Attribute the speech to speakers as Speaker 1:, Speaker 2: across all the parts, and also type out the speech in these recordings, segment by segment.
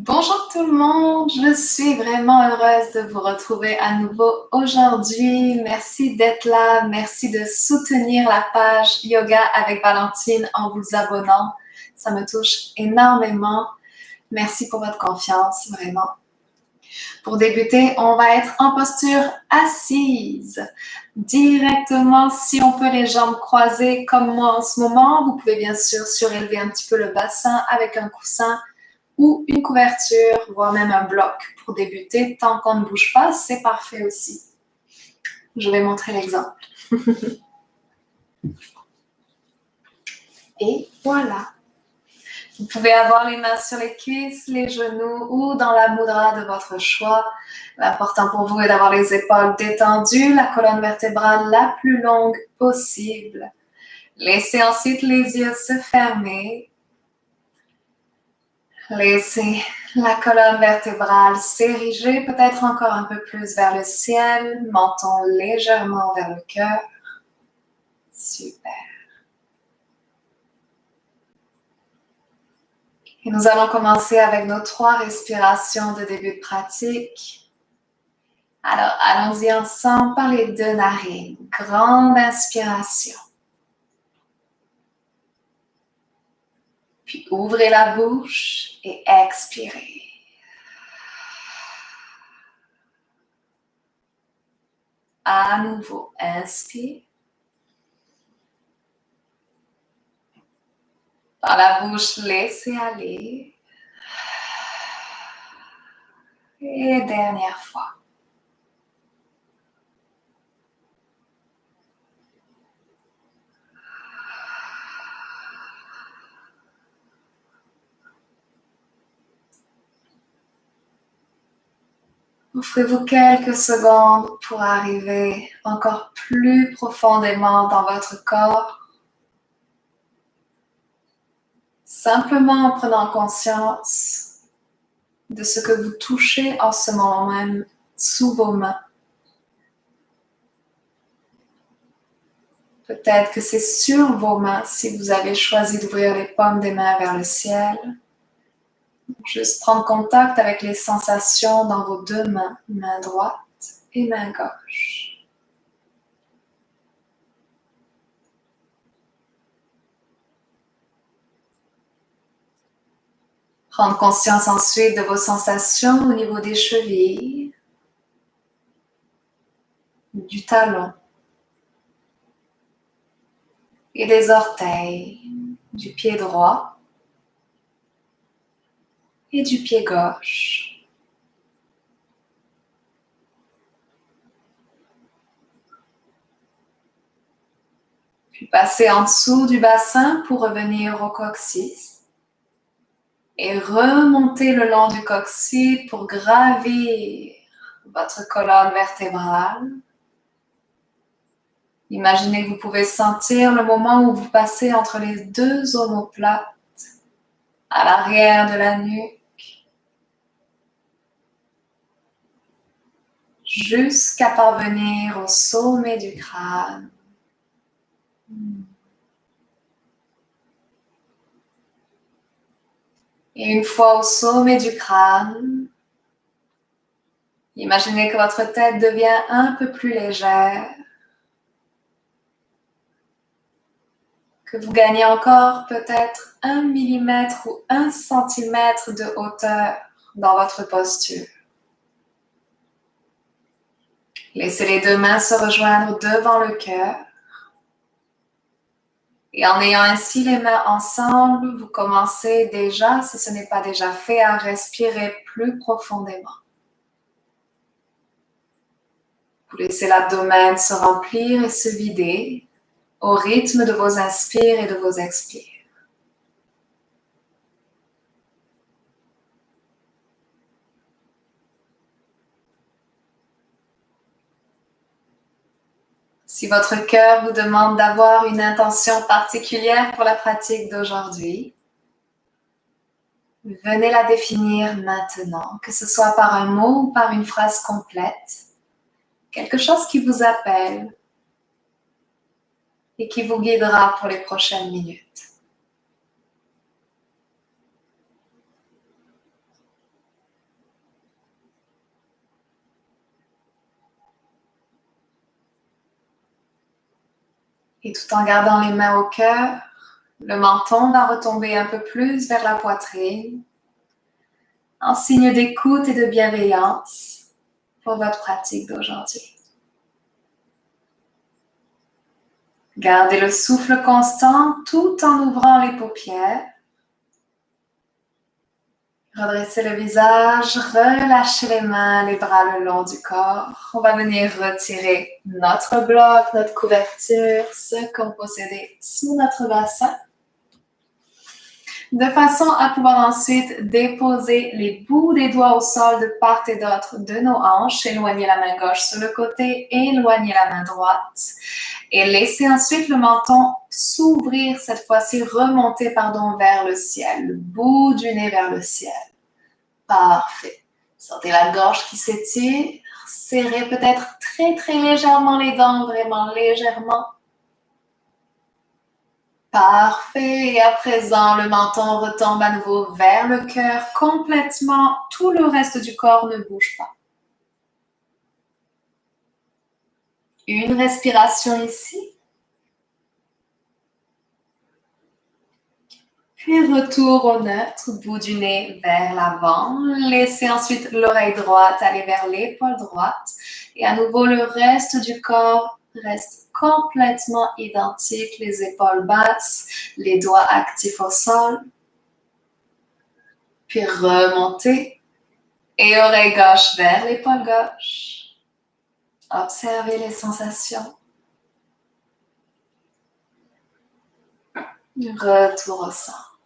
Speaker 1: Bonjour tout le monde, je suis vraiment heureuse de vous retrouver à nouveau aujourd'hui. Merci d'être là, merci de soutenir la page Yoga avec Valentine en vous abonnant. Ça me touche énormément. Merci pour votre confiance, vraiment. Pour débuter, on va être en posture assise. Directement, si on peut les jambes croisées comme moi en ce moment, vous pouvez bien sûr surélever un petit peu le bassin avec un coussin ou une couverture, voire même un bloc pour débuter. Tant qu'on ne bouge pas, c'est parfait aussi. Je vais montrer l'exemple. Et voilà. Vous pouvez avoir les mains sur les cuisses, les genoux ou dans la mudra de votre choix. L'important pour vous est d'avoir les épaules détendues, la colonne vertébrale la plus longue possible. Laissez ensuite les yeux se fermer. Laissez la colonne vertébrale s'ériger peut-être encore un peu plus vers le ciel, menton légèrement vers le cœur. Super. Et nous allons commencer avec nos 3 respirations de début de pratique. Alors, allons-y ensemble par les 2 narines. Grande inspiration. Puis ouvrez la bouche et expirez. À nouveau, inspire. Par la bouche, laissez aller. Et dernière fois. Offrez-vous quelques secondes pour arriver encore plus profondément dans votre corps. Simplement en prenant conscience de ce que vous touchez en ce moment même sous vos mains. Peut-être que c'est sur vos mains si vous avez choisi d'ouvrir les paumes des mains vers le ciel. Juste prendre contact avec les sensations dans vos 2 mains, main droite et main gauche. Prendre conscience ensuite de vos sensations au niveau des chevilles, du talon et des orteils, du pied droit et du pied gauche. Puis passez en dessous du bassin pour revenir au coccyx. Et remontez le long du coccyx pour gravir votre colonne vertébrale. Imaginez que vous pouvez sentir le moment où vous passez entre les 2 omoplates à l'arrière de la nuque jusqu'à parvenir au sommet du crâne. Et une fois au sommet du crâne, imaginez que votre tête devient un peu plus légère, que vous gagnez encore peut-être 1 millimètre ou 1 centimètre de hauteur dans votre posture. Laissez les 2 mains se rejoindre devant le cœur. Et en ayant ainsi les mains ensemble, vous commencez déjà, si ce n'est pas déjà fait, à respirer plus profondément. Vous laissez l'abdomen se remplir et se vider au rythme de vos inspires et de vos expires. Si votre cœur vous demande d'avoir une intention particulière pour la pratique d'aujourd'hui, venez la définir maintenant, que ce soit par un mot ou par une phrase complète, quelque chose qui vous appelle et qui vous guidera pour les prochaines minutes. Et tout en gardant les mains au cœur, le menton va retomber un peu plus vers la poitrine, en signe d'écoute et de bienveillance pour votre pratique d'aujourd'hui. Gardez le souffle constant tout en ouvrant les paupières. Redressez le visage, relâchez les mains, les bras le long du corps. On va venir retirer notre bloc, notre couverture, ce qu'on possédait sous notre bassin, de façon à pouvoir ensuite déposer les bouts des doigts au sol de part et d'autre de nos hanches. Éloignez la main gauche sur le côté, éloignez la main droite. Et laissez ensuite le menton s'ouvrir, cette fois-ci remonter vers le ciel, le bout du nez vers le ciel. Parfait. Sentez la gorge qui s'étire, serrez peut-être très très légèrement les dents, vraiment légèrement. Parfait. Et à présent, le menton retombe à nouveau vers le cœur complètement. Tout le reste du corps ne bouge pas. Une respiration ici. Puis retour au neutre, bout du nez vers l'avant. Laissez ensuite l'oreille droite aller vers l'épaule droite. Et à nouveau, le reste du corps reste complètement identique. Les épaules basses, les doigts actifs au sol. Puis remontez. Et oreille gauche vers l'épaule gauche. Observez les sensations. Retour au centre.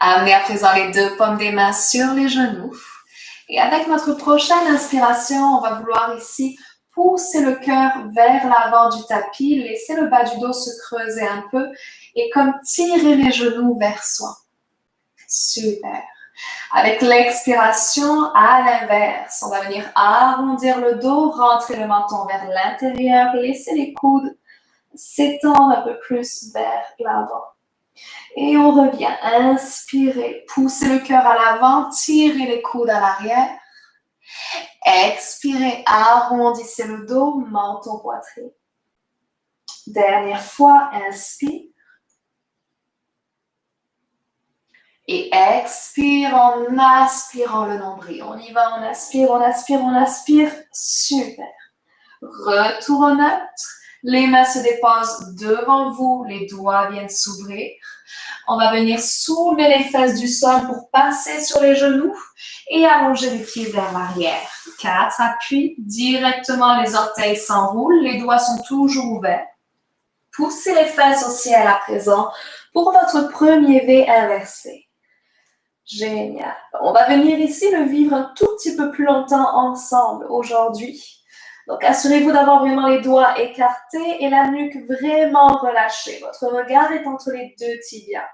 Speaker 1: Amenez à présent les deux paumes des mains sur les genoux. Et avec notre prochaine inspiration, on va vouloir ici pousser le cœur vers l'avant du tapis, laisser le bas du dos se creuser un peu et comme tirer les genoux vers soi. Super. Avec l'expiration, à l'inverse, on va venir arrondir le dos, rentrer le menton vers l'intérieur, laisser les coudes s'étendre un peu plus vers l'avant. Et on revient, inspirez, poussez le cœur à l'avant, tirez les coudes à l'arrière. Expirez, arrondissez le dos, menton, poitrine. Dernière fois, inspire. Et expire en aspirant le nombril. On y va, on aspire, on aspire, on aspire. Super. Retour au neutre. Les mains se déposent devant vous, les doigts viennent s'ouvrir. On va venir soulever les fesses du sol pour passer sur les genoux et allonger les pieds vers l'arrière. 4, appuis, directement les orteils s'enroulent, les doigts sont toujours ouverts. Poussez les fesses au ciel à présent pour votre premier V inversé. Génial. On va venir ici le vivre un tout petit peu plus longtemps ensemble aujourd'hui. Donc, assurez-vous d'avoir vraiment les doigts écartés et la nuque vraiment relâchée. Votre regard est entre les deux tibias.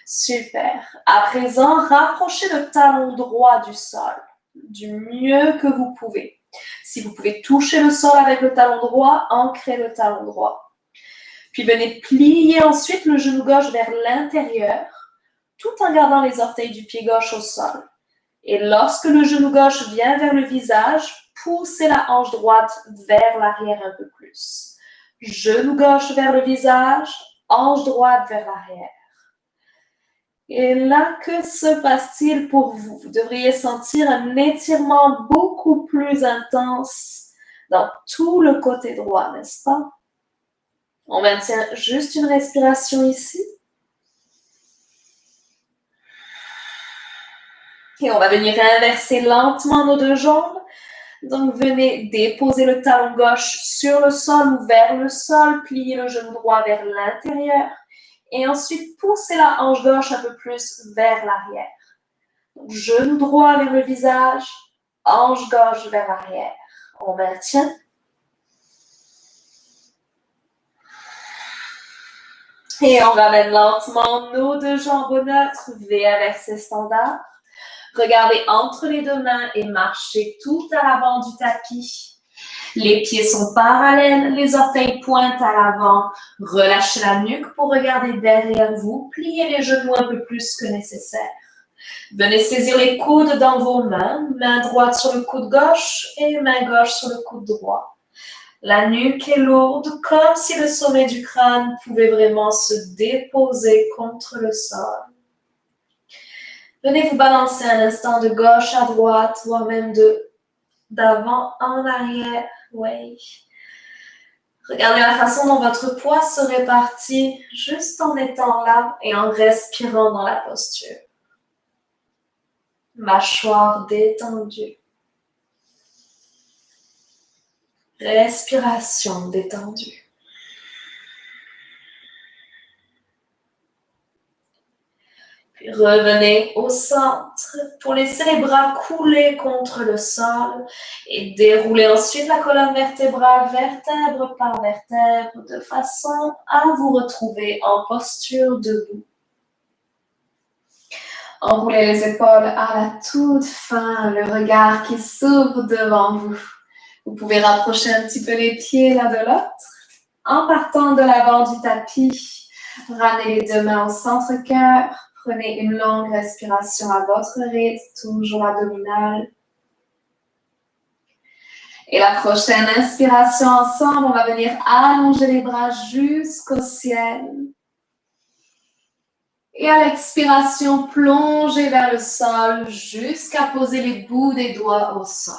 Speaker 1: Super. À présent, rapprochez le talon droit du sol du mieux que vous pouvez. Si vous pouvez toucher le sol avec le talon droit, ancrez le talon droit. Puis venez plier ensuite le genou gauche vers l'intérieur, tout en gardant les orteils du pied gauche au sol. Et lorsque le genou gauche vient vers le visage, poussez la hanche droite vers l'arrière un peu plus. Genou gauche vers le visage, hanche droite vers l'arrière. Et là, que se passe-t-il pour vous? Vous devriez sentir un étirement beaucoup plus intense dans tout le côté droit, n'est-ce pas? On maintient juste une respiration ici. Et on va venir inverser lentement nos deux jambes. Donc, venez déposer le talon gauche sur le sol ou vers le sol, plier le genou droit vers l'intérieur. Et ensuite, poussez la hanche gauche un peu plus vers l'arrière. Donc, genou droit vers le visage, hanche gauche vers l'arrière. On maintient. Et on ramène lentement nos deux jambes au neutre, V inversé standard. Regardez entre les deux mains et marchez tout à l'avant du tapis. Les pieds sont parallèles, les orteils pointent à l'avant. Relâchez la nuque pour regarder derrière vous. Pliez les genoux un peu plus que nécessaire. Venez saisir les coudes dans vos mains. Main droite sur le coude gauche et main gauche sur le coude droit. La nuque est lourde, comme si le sommet du crâne pouvait vraiment se déposer contre le sol. Venez vous balancer un instant de gauche à droite, voire même d'avant en arrière. Oui. Regardez la façon dont votre poids se répartit juste en étant là et en respirant dans la posture. Mâchoire détendue. Respiration détendue. Puis revenez au centre pour laisser les bras couler contre le sol et dérouler ensuite la colonne vertébrale vertèbre par vertèbre de façon à vous retrouver en posture debout. Enroulez les épaules à la toute fin, le regard qui s'ouvre devant vous. Vous pouvez rapprocher un petit peu les pieds l'un de l'autre. En partant de l'avant du tapis, ramenez les deux mains au centre-cœur. Prenez une longue respiration à votre rythme, toujours abdominale. Et la prochaine inspiration ensemble, on va venir allonger les bras jusqu'au ciel. Et à l'expiration, plongez vers le sol jusqu'à poser les bouts des doigts au sol.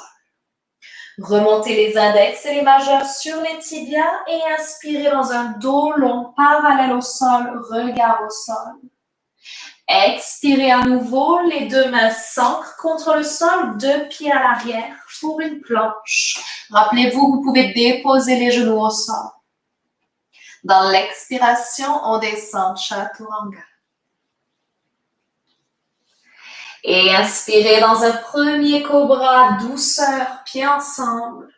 Speaker 1: Remontez les index et les majeurs sur les tibias et inspirez dans un dos long parallèle au sol, regard au sol. Expirez à nouveau, les deux mains s'ancrent contre le sol, deux pieds à l'arrière pour une planche. Rappelez-vous, vous pouvez déposer les genoux au sol. Dans l'expiration, on descend Chaturanga. Et inspirez dans un premier cobra, douceur, pieds ensemble.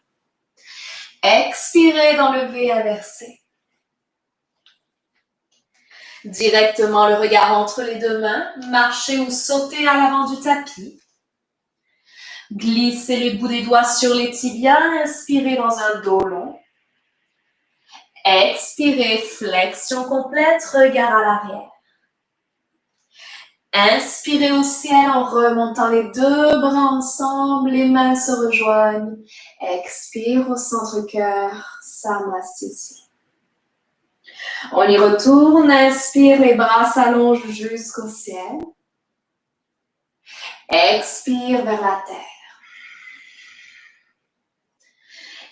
Speaker 1: Expirez dans le V inversé. Directement le regard entre les deux mains, marchez ou sautez à l'avant du tapis. Glissez les bouts des doigts sur les tibias, inspirez dans un dos long. Expirez, flexion complète, regard à l'arrière. Inspirez au ciel en remontant les deux bras ensemble, les mains se rejoignent. Expire au centre-cœur, Samastiti. On y retourne, inspire, les bras s'allongent jusqu'au ciel. Expire vers la terre.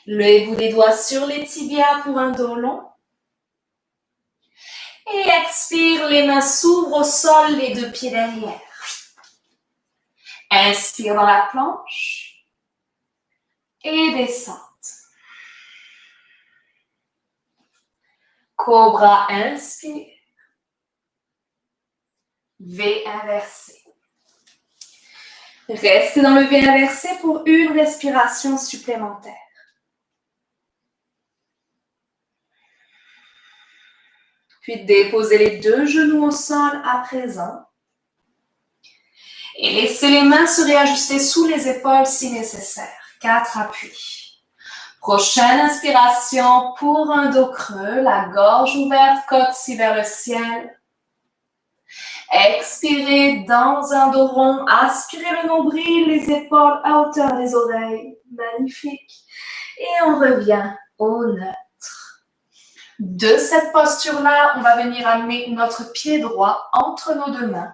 Speaker 1: Levez-vous des doigts sur les tibias pour un dos long. Et expire, les mains s'ouvrent au sol, les deux pieds derrière. Inspire dans la planche. Et descente. Cobra, inspire. V inversé. Restez dans le V inversé pour une respiration supplémentaire. Puis déposez les deux genoux au sol à présent. Et laissez les mains se réajuster sous les épaules si nécessaire. 4 appuis. Prochaine inspiration pour un dos creux, la gorge ouverte, coccyx vers le ciel. Expirez dans un dos rond, aspirez le nombril, les épaules à hauteur des oreilles. Magnifique. Et on revient au neutre. De cette posture-là, on va venir amener notre pied droit entre nos deux mains.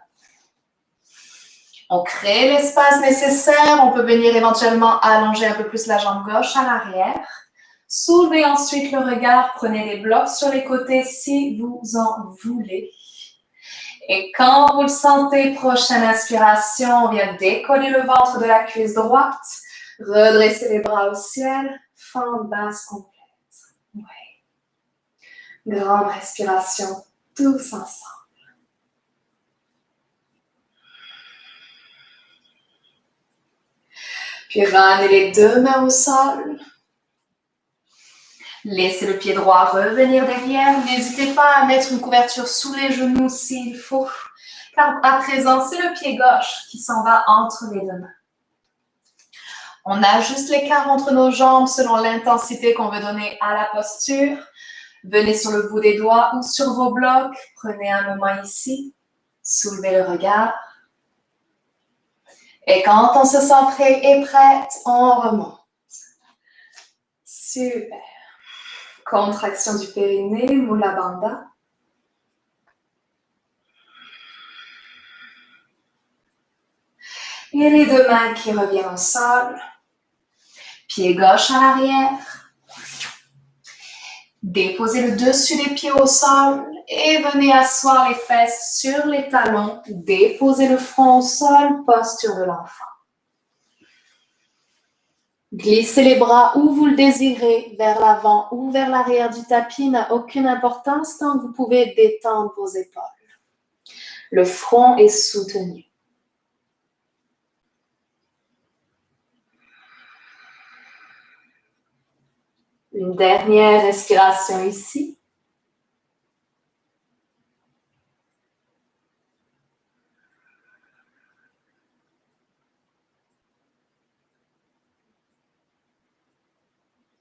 Speaker 1: On crée l'espace nécessaire. On peut venir éventuellement allonger un peu plus la jambe gauche à l'arrière. Soulevez ensuite le regard. Prenez les blocs sur les côtés si vous en voulez. Et quand vous le sentez, prochaine inspiration, on vient décoller le ventre de la cuisse droite. Redressez les bras au ciel. Fente basse complète. Ouais. Grande respiration, tous ensemble. Puis ramenez les deux mains au sol. Laissez le pied droit revenir derrière. N'hésitez pas à mettre une couverture sous les genoux s'il faut. Car à présent, c'est le pied gauche qui s'en va entre les deux mains. On ajuste l'écart entre nos jambes selon l'intensité qu'on veut donner à la posture. Venez sur le bout des doigts ou sur vos blocs. Prenez un moment ici. Soulevez le regard. Et quand on se sent prêt et prête, on remonte. Super. Contraction du périnée, Mula Bandha. Et les deux mains qui reviennent au sol. Pied gauche à l'arrière. Déposez le dessus des pieds au sol et venez asseoir les fesses sur les talons. Déposez le front au sol, posture de l'enfant. Glissez les bras où vous le désirez, vers l'avant ou vers l'arrière du tapis, n'a aucune importance tant que vous pouvez détendre vos épaules. Le front est soutenu. Une dernière respiration ici.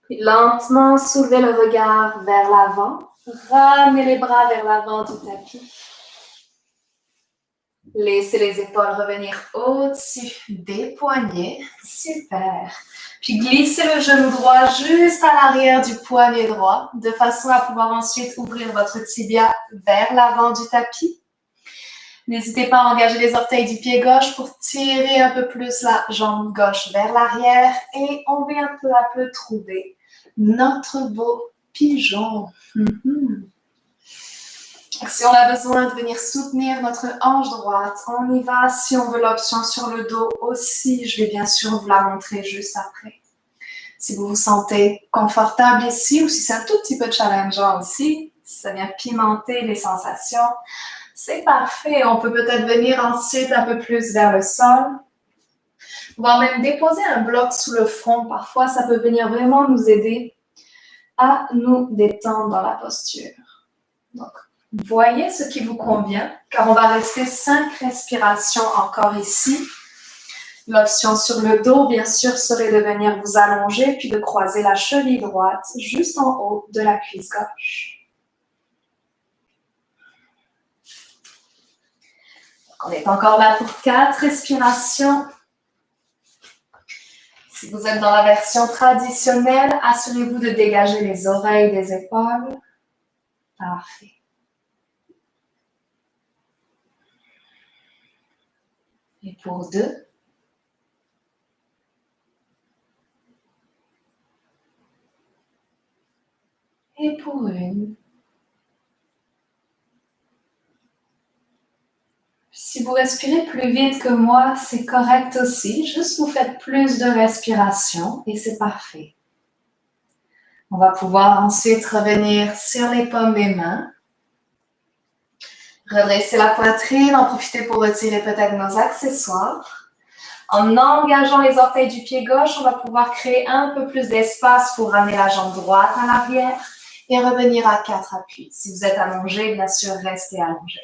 Speaker 1: Puis lentement, soulevez le regard vers l'avant. Ramenez les bras vers l'avant du tapis. Laissez les épaules revenir au-dessus des poignets. Super. Puis glissez le genou droit juste à l'arrière du poignet droit, de façon à pouvoir ensuite ouvrir votre tibia vers l'avant du tapis. N'hésitez pas à engager les orteils du pied gauche pour tirer un peu plus la jambe gauche vers l'arrière et on va peu à peu trouver notre beau pigeon. Si on a besoin de venir soutenir notre hanche droite, on y va. Si on veut l'option sur le dos aussi, je vais bien sûr vous la montrer juste après. Si vous vous sentez confortable ici ou si c'est un tout petit peu challengeant aussi, si ça vient pimenter les sensations, c'est parfait. On peut peut-être venir ensuite un peu plus vers le sol, voire même déposer un bloc sous le front. Parfois, ça peut venir vraiment nous aider à nous détendre dans la posture. Donc, voyez ce qui vous convient, car on va rester 5 respirations encore ici. L'option sur le dos, bien sûr, serait de venir vous allonger puis de croiser la cheville droite juste en haut de la cuisse gauche. Donc, on est encore là pour 4 respirations. Si vous êtes dans la version traditionnelle, assurez-vous de dégager les oreilles des épaules. Parfait. Et pour 2. Et pour 1. Si vous respirez plus vite que moi, c'est correct aussi. Juste vous faites plus de respiration et c'est parfait. On va pouvoir ensuite revenir sur les paumes des mains. Redresser la poitrine, en profiter pour retirer peut-être nos accessoires. En engageant les orteils du pied gauche, on va pouvoir créer un peu plus d'espace pour ramener la jambe droite à l'arrière et revenir à 4 appuis. Si vous êtes allongé, bien sûr, restez allongé.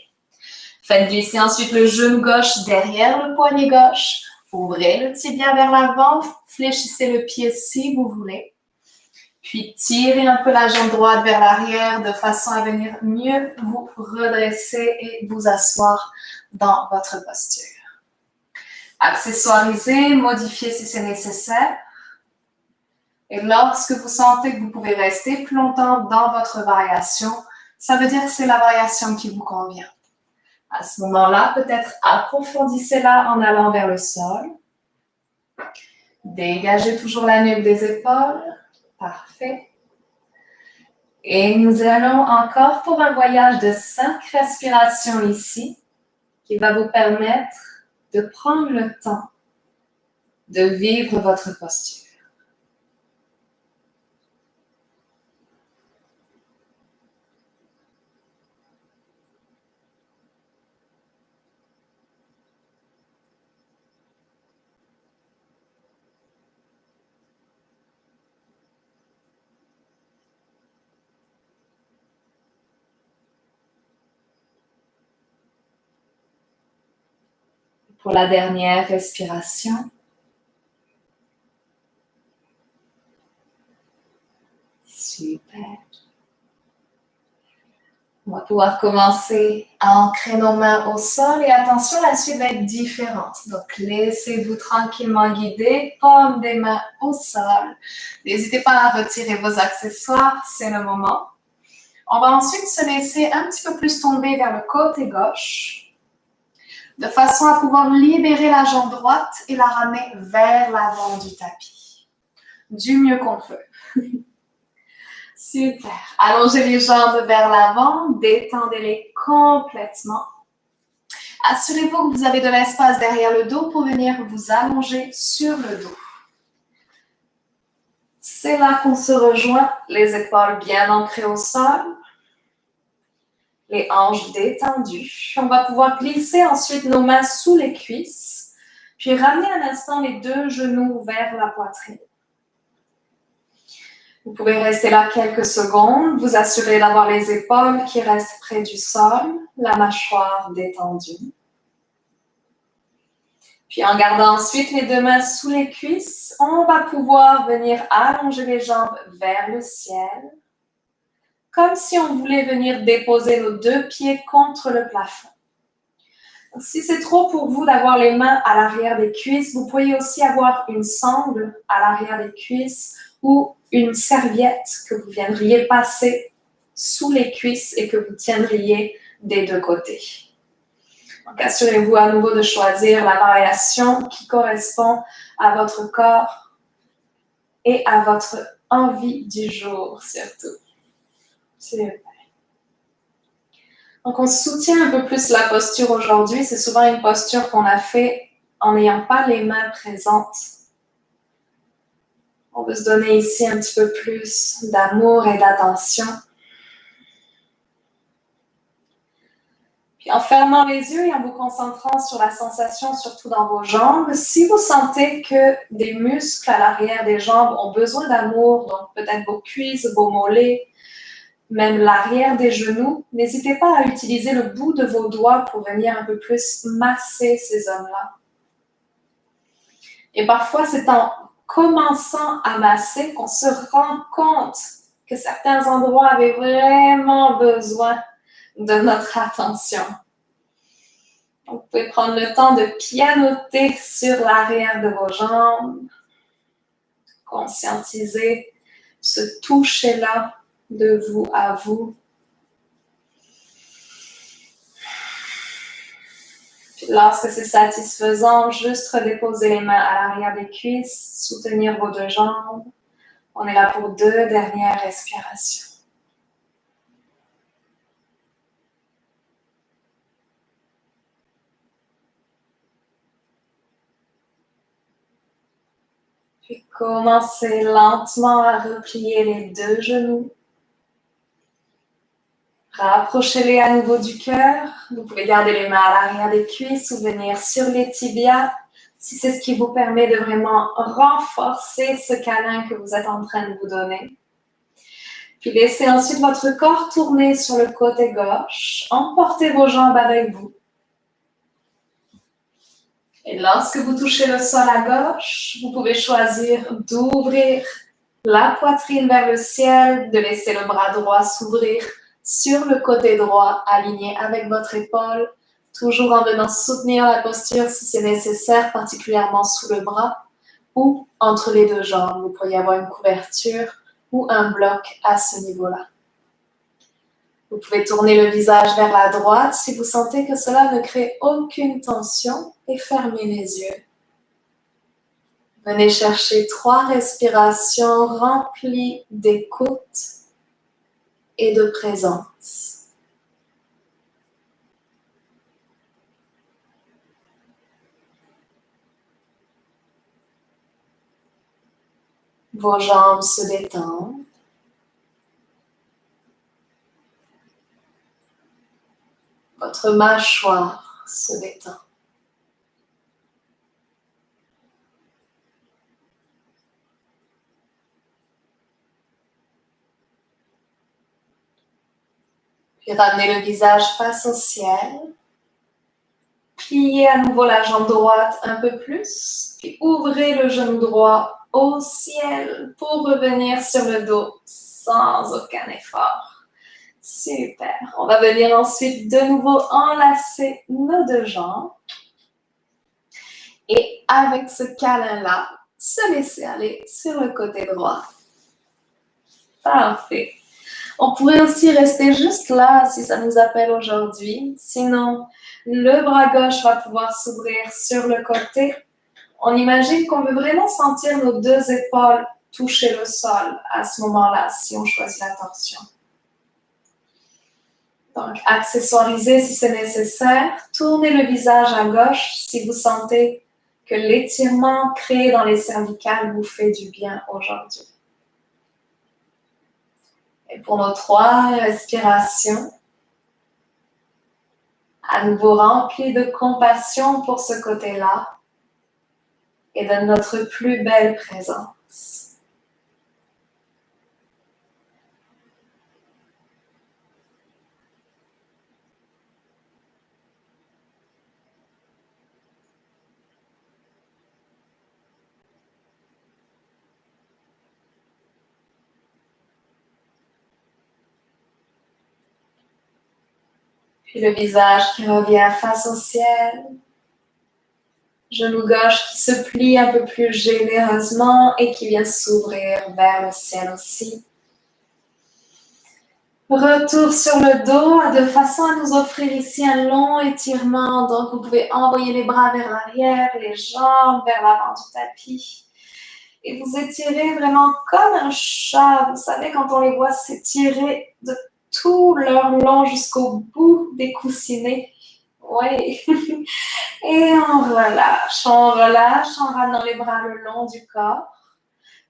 Speaker 1: Faites glisser ensuite le genou gauche derrière le poignet gauche. Ouvrez le tibia vers l'avant, fléchissez le pied si vous voulez. Puis tirez un peu la jambe droite vers l'arrière de façon à venir mieux vous redresser et vous asseoir dans votre posture. Accessoirisez, modifiez si c'est nécessaire. Et lorsque vous sentez que vous pouvez rester plus longtemps dans votre variation, ça veut dire que c'est la variation qui vous convient. À ce moment-là, peut-être approfondissez-la en allant vers le sol. Dégagez toujours la nuque des épaules. Parfait. Et nous allons encore pour un voyage de 5 respirations ici, qui va vous permettre de prendre le temps de vivre votre posture. Pour la dernière respiration. Super. On va pouvoir commencer à ancrer nos mains au sol et attention, la suite va être différente. Donc, laissez-vous tranquillement guider, paume des mains au sol. N'hésitez pas à retirer vos accessoires, c'est le moment. On va ensuite se laisser un petit peu plus tomber vers le côté gauche, de façon à pouvoir libérer la jambe droite et la ramener vers l'avant du tapis. Du mieux qu'on peut. Super. Allongez les jambes vers l'avant, détendez-les complètement. Assurez-vous que vous avez de l'espace derrière le dos pour venir vous allonger sur le dos. C'est là qu'on se rejoint, les épaules bien ancrées au sol, les hanches détendues. On va pouvoir glisser ensuite nos mains sous les cuisses, puis ramener un instant les deux genoux vers la poitrine. Vous pouvez rester là quelques secondes, vous assurer d'avoir les épaules qui restent près du sol, la mâchoire détendue. Puis en gardant ensuite les deux mains sous les cuisses, on va pouvoir venir allonger les jambes vers le ciel, comme si on voulait venir déposer nos deux pieds contre le plafond. Donc, si c'est trop pour vous d'avoir les mains à l'arrière des cuisses, vous pouvez aussi avoir une sangle à l'arrière des cuisses ou une serviette que vous viendriez passer sous les cuisses et que vous tiendriez des deux côtés. Donc, assurez-vous à nouveau de choisir la variation qui correspond à votre corps et à votre envie du jour, surtout. Super. Donc, on soutient un peu plus la posture aujourd'hui. C'est souvent une posture qu'on a fait en n'ayant pas les mains présentes. On veut se donner ici un petit peu plus d'amour et d'attention. Puis en fermant les yeux et en vous concentrant sur la sensation, surtout dans vos jambes, si vous sentez que des muscles à l'arrière des jambes ont besoin d'amour, donc peut-être vos cuisses, vos mollets, même l'arrière des genoux, n'hésitez pas à utiliser le bout de vos doigts pour venir un peu plus masser ces zones-là. Et parfois, c'est en commençant à masser qu'on se rend compte que certains endroits avaient vraiment besoin de notre attention. Vous pouvez prendre le temps de pianoter sur l'arrière de vos jambes, conscientiser ce toucher-là de vous à vous. Puis lorsque c'est satisfaisant, juste redéposer les mains à l'arrière des cuisses, soutenir vos deux jambes. On est là pour 2 dernières respirations. Puis commencez lentement à replier les deux genoux. Rapprochez-les à nouveau du cœur. Vous pouvez garder les mains à l'arrière des cuisses ou venir sur les tibias si c'est ce qui vous permet de vraiment renforcer ce câlin que vous êtes en train de vous donner. Puis laissez ensuite votre corps tourner sur le côté gauche. Emportez vos jambes avec vous. Et lorsque vous touchez le sol à gauche, vous pouvez choisir d'ouvrir la poitrine vers le ciel, de laisser le bras droit s'ouvrir sur le côté droit, aligné avec votre épaule, toujours en venant soutenir la posture si c'est nécessaire, particulièrement sous le bras ou entre les deux jambes. Vous pourriez avoir une couverture ou un bloc à ce niveau-là. Vous pouvez tourner le visage vers la droite si vous sentez que cela ne crée aucune tension et fermez les yeux. Venez chercher 3 respirations remplies d'écoute et de présence. Vos jambes se détendent. Votre mâchoire se détend. Puis ramenez le visage face au ciel. Pliez à nouveau la jambe droite un peu plus. Puis ouvrez le genou droit au ciel pour revenir sur le dos sans aucun effort. Super. On va venir ensuite de nouveau enlacer nos deux jambes. Et avec ce câlin-là, se laisser aller sur le côté droit. Parfait. On pourrait aussi rester juste là si ça nous appelle aujourd'hui. Sinon, le bras gauche va pouvoir s'ouvrir sur le côté. On imagine qu'on veut vraiment sentir nos deux épaules toucher le sol à ce moment-là, si on choisit la torsion. Donc, accessoirisez si c'est nécessaire. Tournez le visage à gauche si vous sentez que l'étirement créé dans les cervicales vous fait du bien aujourd'hui. Et pour nos 3 respirations, à nouveau rempli de compassion pour ce côté-là et de notre plus belle présence. Puis le visage qui revient face au ciel. Genou gauche qui se plie un peu plus généreusement et qui vient s'ouvrir vers le ciel aussi. Retour sur le dos de façon à nous offrir ici un long étirement. Donc, vous pouvez envoyer les bras vers l'arrière, les jambes vers l'avant du tapis. Et vous étirez vraiment comme un chat. Vous savez, quand on les voit s'étirer de tout leur long jusqu'au bout des coussinets. Oui. Et on relâche, on ramenant les bras le long du corps.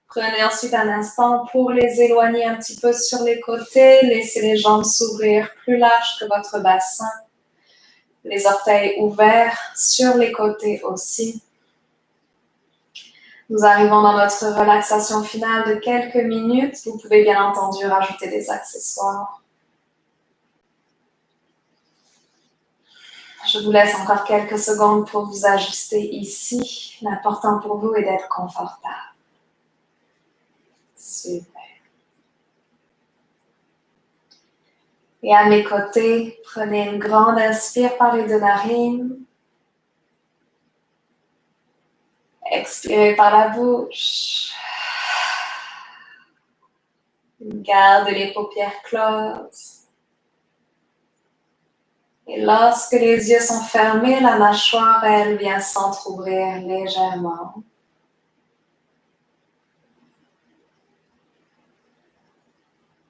Speaker 1: Prenez ensuite un instant pour les éloigner un petit peu sur les côtés. Laissez les jambes s'ouvrir plus large que votre bassin. Les orteils ouverts sur les côtés aussi. Nous arrivons dans notre relaxation finale de quelques minutes. Vous pouvez bien entendu rajouter des accessoires. Je vous laisse encore quelques secondes pour vous ajuster ici. L'important pour vous est d'être confortable. Super. Et à mes côtés, prenez une grande inspire par les 2 narines. Expirez par la bouche. Gardez les paupières closes. Et lorsque les yeux sont fermés, la mâchoire, elle, vient s'entrouvrir légèrement.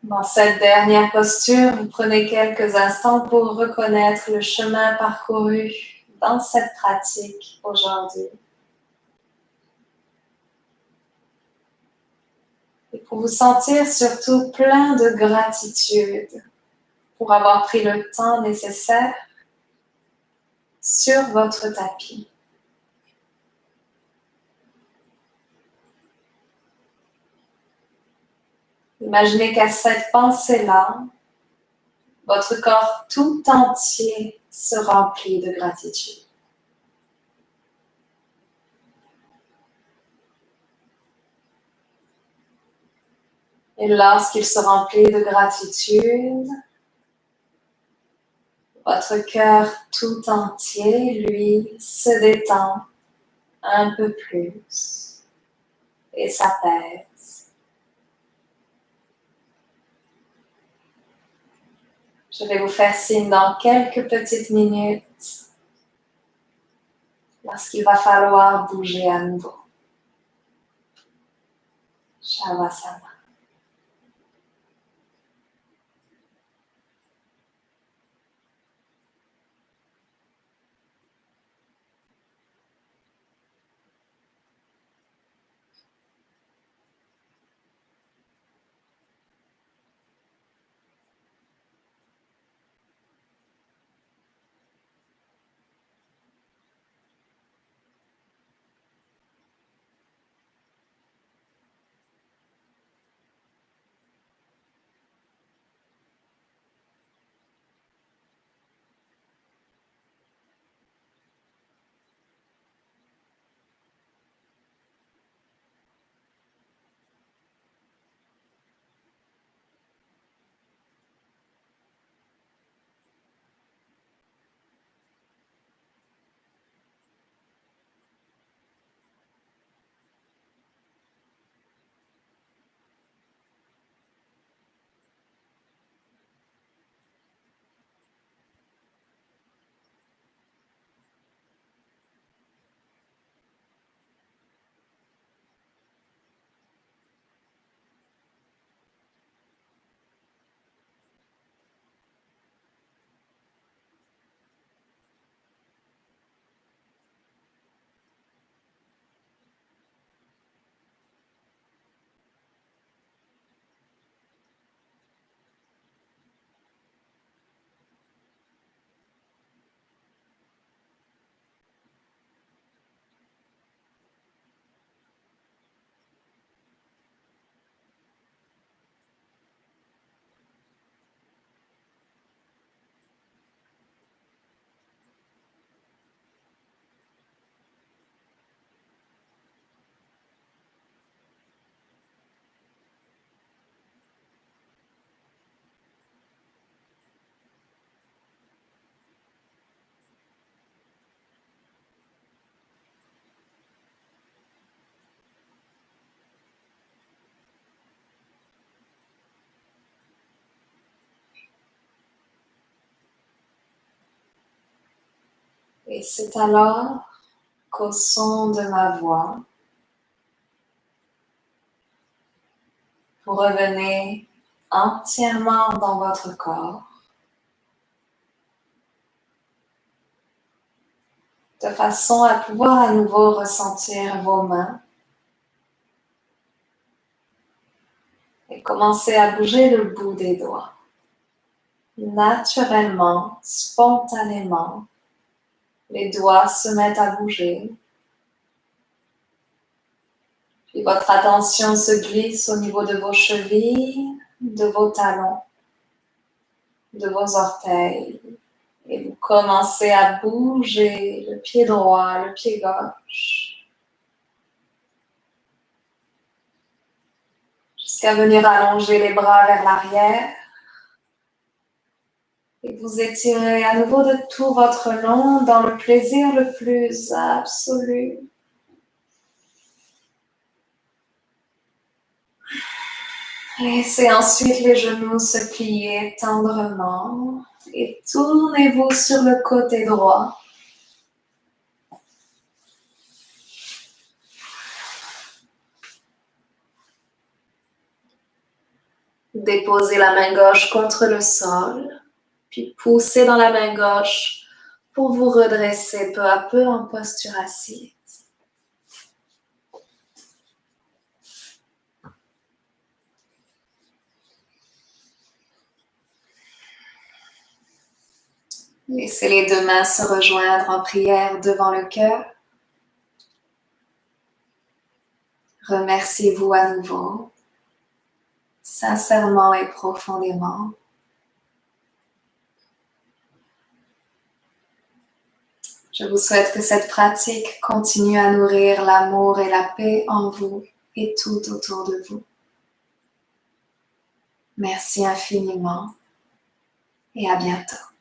Speaker 1: Dans cette dernière posture, vous prenez quelques instants pour reconnaître le chemin parcouru dans cette pratique aujourd'hui. Et pour vous sentir surtout plein de gratitude pour avoir pris le temps nécessaire sur votre tapis. Imaginez qu'à cette pensée-là, votre corps tout entier se remplit de gratitude. Et lorsqu'il se remplit de gratitude, votre cœur tout entier, lui, se détend un peu plus et s'apaise. Je vais vous faire signe dans quelques petites minutes lorsqu'il va falloir bouger à nouveau. Shavasana. Et c'est alors qu'au son de ma voix, vous revenez entièrement dans votre corps, de façon à pouvoir à nouveau ressentir vos mains et commencer à bouger le bout des doigts. Naturellement, spontanément, les doigts se mettent à bouger. Puis votre attention se glisse au niveau de vos chevilles, de vos talons, de vos orteils. Et vous commencez à bouger le pied droit, le pied gauche, jusqu'à venir allonger les bras vers l'arrière. Et vous étirez à nouveau de tout votre long dans le plaisir le plus absolu. Laissez ensuite les genoux se plier tendrement et tournez-vous sur le côté droit. Déposez la main gauche contre le sol, puis poussez dans la main gauche pour vous redresser peu à peu en posture assise. Laissez les deux mains se rejoindre en prière devant le cœur. Remerciez-vous à nouveau, sincèrement et profondément. Je vous souhaite que cette pratique continue à nourrir l'amour et la paix en vous et tout autour de vous. Merci infiniment et à bientôt.